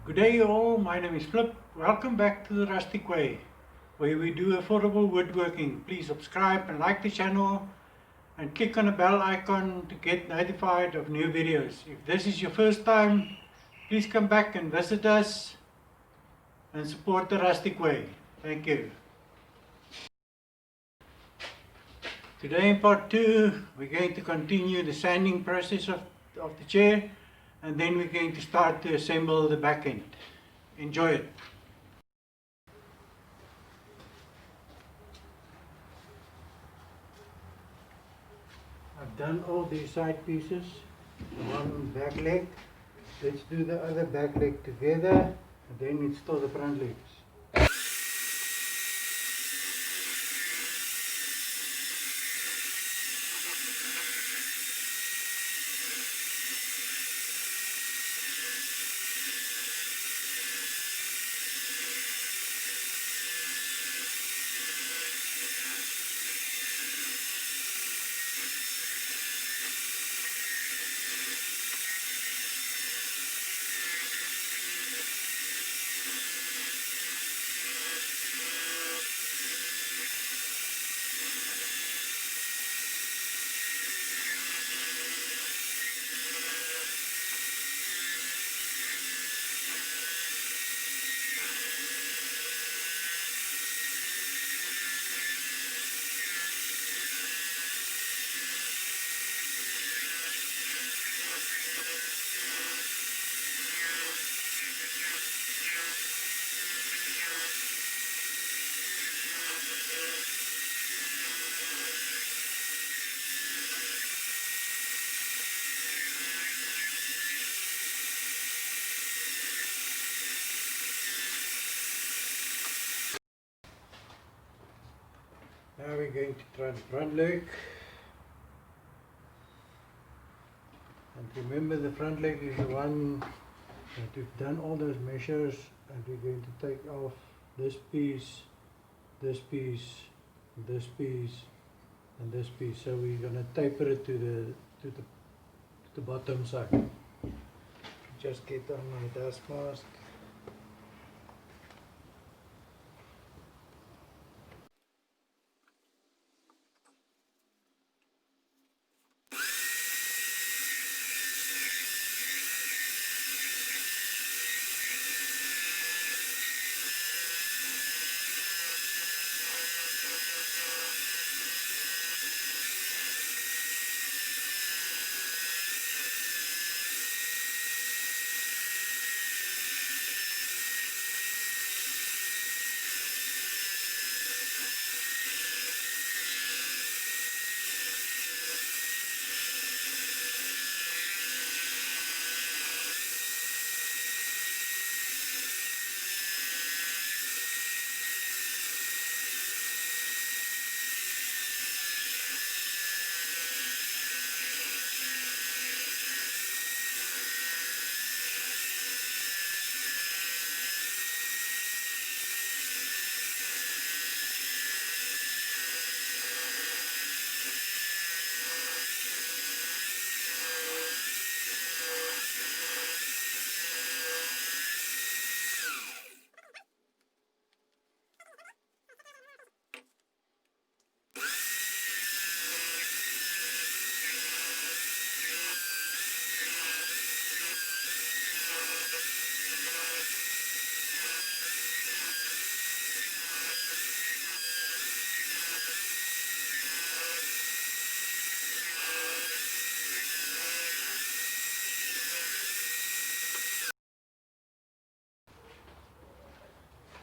Good day all, my name is Flip. Welcome back to the Rustic Way, where we do affordable woodworking. Please subscribe and like the channel and click on the bell icon to get notified of new videos. If this is your first time, please come back and visit us and support the Rustic Way. Thank you. Today in part 2, we're going to continue the sanding process of the chair, and then we're going to start to assemble the back end. Enjoy it. I've done all these side pieces, one back leg. Let's do the other back leg together and then install the front legs. Now we're going to try the front leg. And remember, the front leg is the one that we've done all those measures, and we're going to take off this piece, this piece, this piece, and this piece. So we're going to taper it to the bottom side. Just get on my dust mask.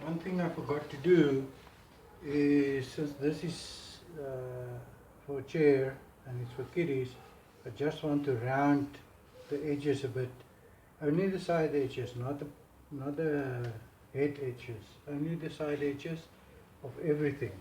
One thing I forgot to do is, since this is for a chair and it's for kiddies, I just want to round the edges a bit. Only the side edges, not the head edges. Only the side edges of everything.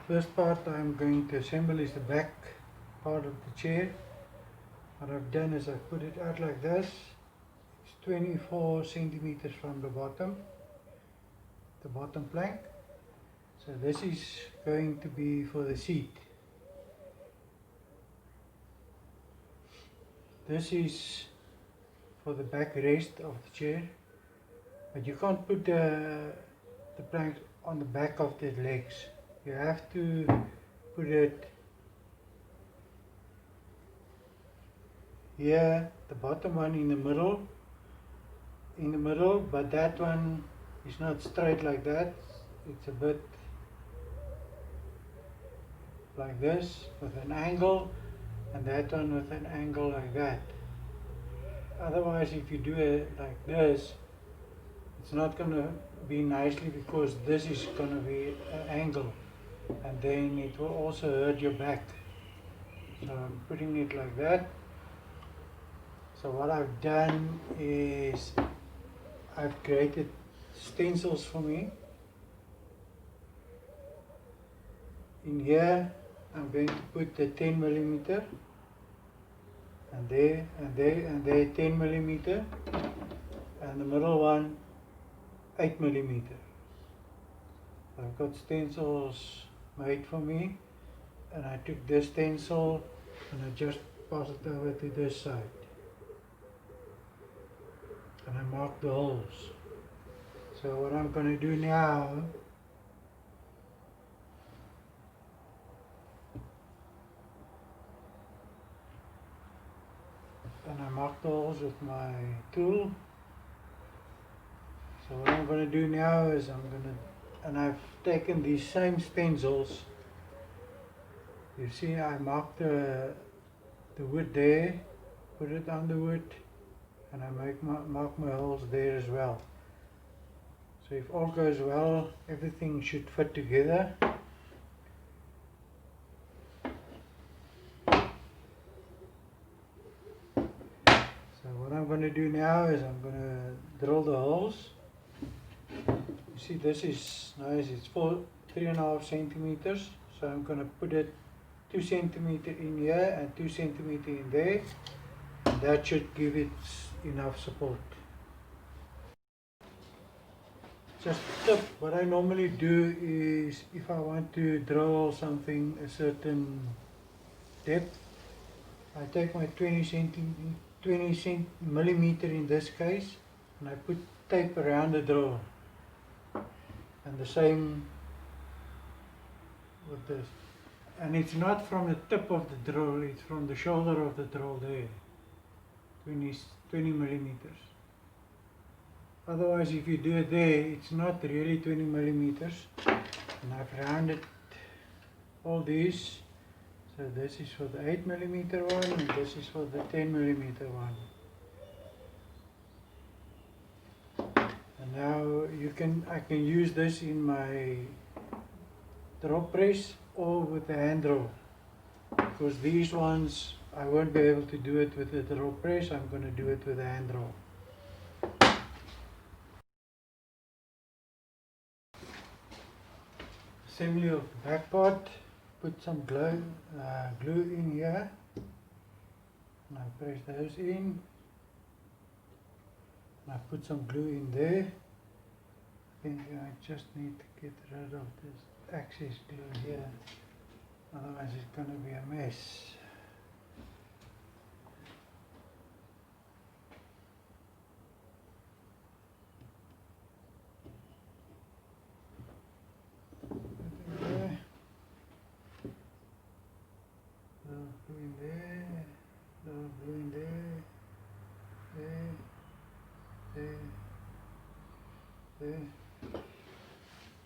First part I'm going to assemble is the back part of the chair. What I've done is I've put it out like this. It's 24 centimeters from the bottom plank. So this is going to be for the seat. This is for the backrest of the chair, but you can't put the plank on the back of the legs. You have to put it here, the bottom one in the middle, but that one is not straight like that. It's a bit like this with an angle, and that one with an angle like that. Otherwise, if you do it like this, it's not going to be nicely, because this is going to be an angle, and then it will also hurt your back. So I'm putting it like that. So what I've done is I've created stencils for me. In here I'm going to put the 10 millimeter, and there and there and there 10 millimeter, and the middle one 8 millimeter. I've got stencils made for me, and I took this stencil and I just pass it over to this side, and I mark the holes. So what I'm going to do now, and I mark the holes with my tool. So what I'm going to do now is and I've taken these same stencils. You see, I marked the wood there, put it on the wood, and I mark my holes there as well. So if all goes well, everything should fit together. So what I'm going to do now is I'm going to drill the holes. You see, this is nice, it's 3.5 centimeters. So I'm going to put it 2 centimeters in here and 2 centimeters in there. And that should give it enough support. Just a tip, what I normally do is, if I want to drill something a certain depth, I take my 20 millimeter in this case, and I put tape around the drill. And the same with this. And it's not from the tip of the drill, it's from the shoulder of the drill there, 20 millimeters. Otherwise, if you do it there, it's not really 20 millimeters. And I've rounded all these. So this is for the 8 millimeter one, and this is for the 10 millimeter one. And now I can use this in my drop press or with the hand drill, because these ones I won't be able to do it with the drill press. I'm going to do it with the hand drill. Assembly of the back part. Put some glue in here, and I press those in. And I put some glue in there. I think I just need to get rid of this excess glue here, otherwise it's going to be a mess.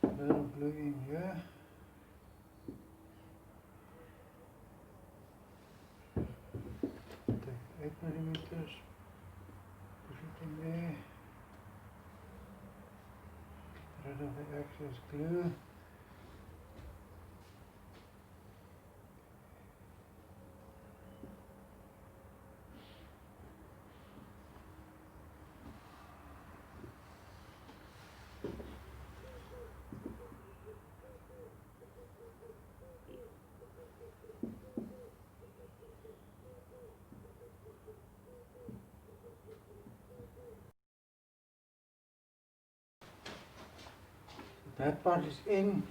Little glue in here. Take 8 millimeters, push it in there, get rid of the excess glue. That part is in.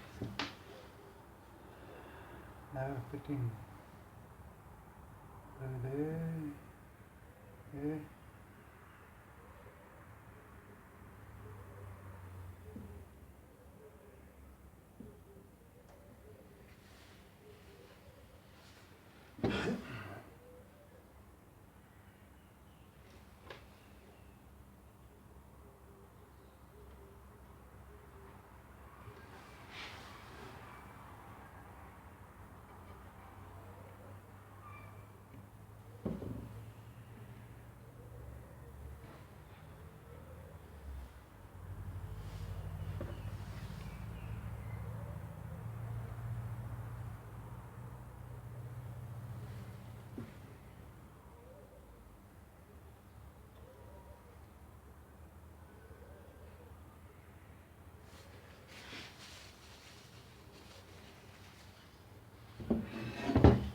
Now put in there, there.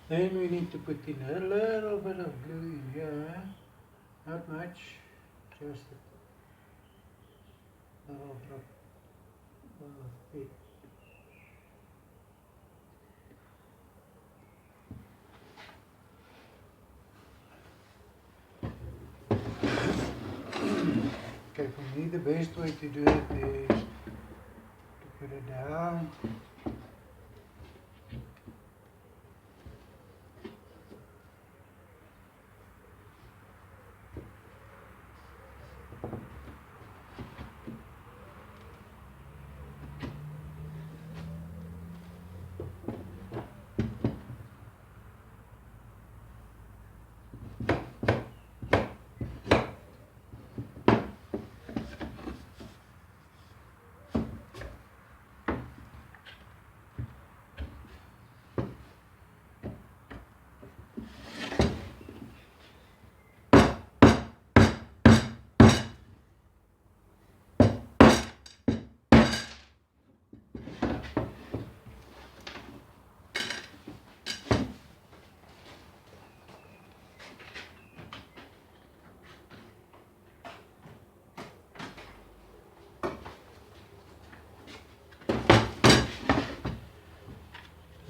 Then we need to put in a little bit of glue in here, not much, just a little drop of it. Okay, for me the best way to do it is to put it down.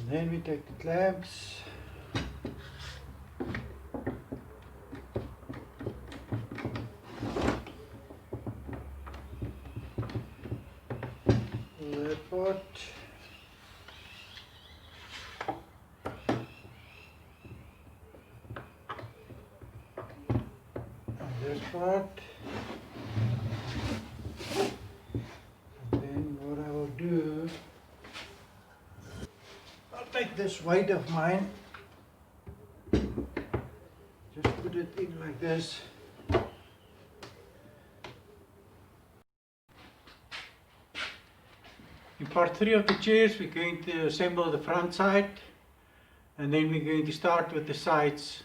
And then we take the clamps. That part. And this part. And then what I will do, I'll take this weight of mine, just put it in like this. In part 3 of the chairs we're going to assemble the front side, and then we're going to start with the sides.